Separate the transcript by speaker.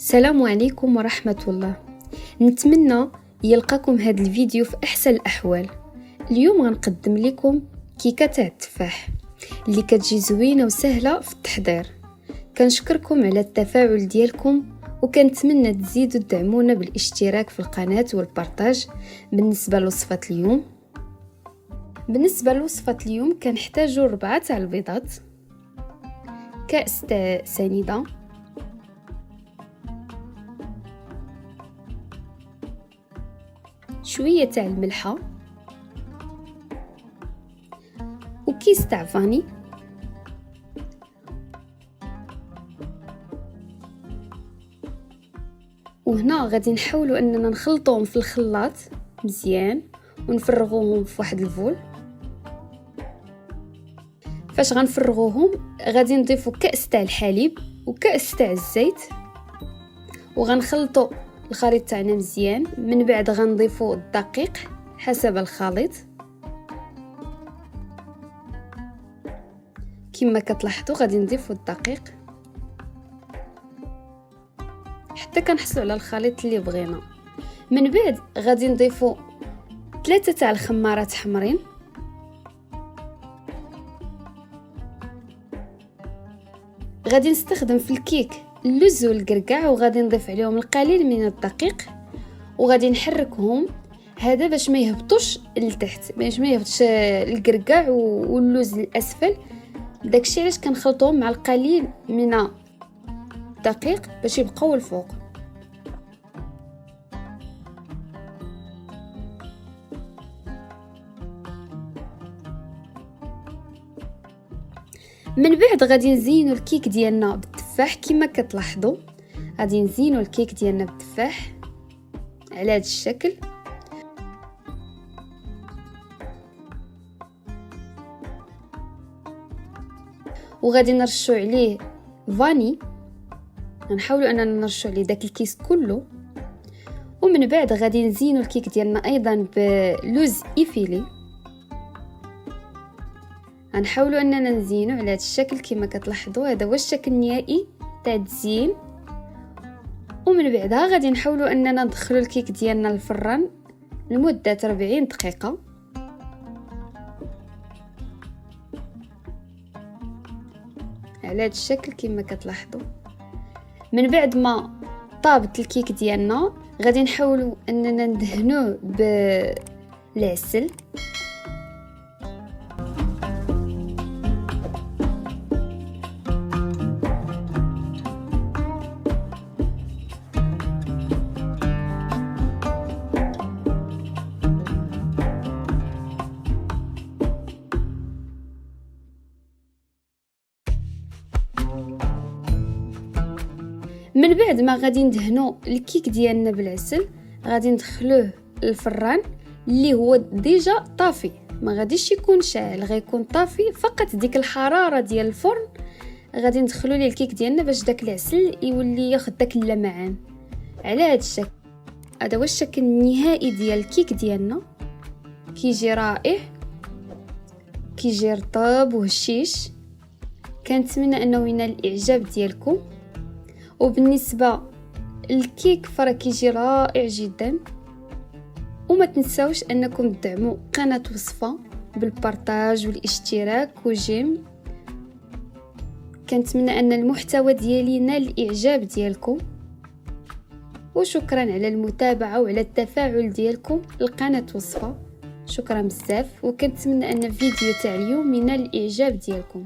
Speaker 1: السلام عليكم ورحمة الله. نتمنى يلقاكم هذا الفيديو في أحسن الأحوال. اليوم غنقدم لكم كيكة تاع التفاح اللي كتجي زوينة وسهلة في التحضير. كنشكركم على التفاعل ديالكم وكنتمنى تزيدوا تدعمونا بالاشتراك في القناة والبارطاج. بالنسبة لوصفة اليوم كنحتاجوا 4 تاع البيضات، كأس تاع سنيدة، شوية تاع الملحة، وكيس تاع فاني، وهنا غادي نحاولوا اننا نخلطوهم في الخلاط مزيان ونفرغوهم في واحد الفول. فاش غنفرغوهم غادي نضيفوا كأس تاع الحليب وكأس تاع الزيت وغنخلطوا الخليط تاعنا مزيان. من بعد غنضيفوا الدقيق حسب الخليط كما كتلاحظوا. غادي نضيفوا الدقيق حتى كنحصلوا على الخليط اللي بغينا. من بعد غادي نضيفوا 3 تاع الخمارات حمرين، غادي نستخدم في الكيك اللوز والقرقاع وغادي نضيف عليهم القليل من الدقيق وغادي نحركهم هذا باش ما يهبطوش لتحت، باش ما يهبطش القرقاع واللوز للاسفل. داكشي علاش كنخلطوهم مع القليل من الدقيق باش يبقاو الفوق. من بعد غادي نزينوا الكيك ديالنا بالتفاح كما كتلاحظوا. غادي نزينوا الكيك ديالنا بالتفاح على هذا الشكل. وغادي نرشوا عليه فاني، غنحاولوا اننا نرشوا عليه داك الكيس كله. ومن بعد غادي نزينوا الكيك ديالنا ايضا بلوز ايفيلي. غنحاولوا اننا نزينوا على هذا الشكل كما كتلاحظوا. هذا هو الشكل النهائي تاع التزيين. ومن بعدها غادي نحاولوا اننا ندخلوا الكيك ديالنا للفران لمده 40 دقيقه. على هذا الشكل كما كتلاحظوا. من بعد ما طابت الكيك ديالنا غادي نحاولوا اننا ندهنوه بالعسل. من بعد ما غادي ندهنوا الكيك ديالنا بالعسل غادي ندخلوه للفران اللي هو ديجا طافي، ما غاديش يكون شاعل، غيكون طافي فقط. ديك الحراره ديال الفرن غادي ندخلوا ليه الكيك ديالنا باش داك العسل يولي ياخذ داك اللمعان. على هذا الشكل هذا هو الشكل النهائي ديال الكيك ديالنا. كيجي رائع، كيجي رطب وهشيش. كنتمنى انه ينال الاعجاب ديالكم. وبالنسبه للكيك فراه كيجي رائع جدا. وما تنساوش انكم تدعموا قناه وصفه بالبارطاج والاشتراك وجيم. كنتمنى ان المحتوى ديالي ينال الاعجاب ديالكم. وشكرا على المتابعه وعلى التفاعل ديالكم لقناه وصفه. شكرا بزاف. وكنتمنى ان الفيديو تاع اليوم ينال الاعجاب ديالكم.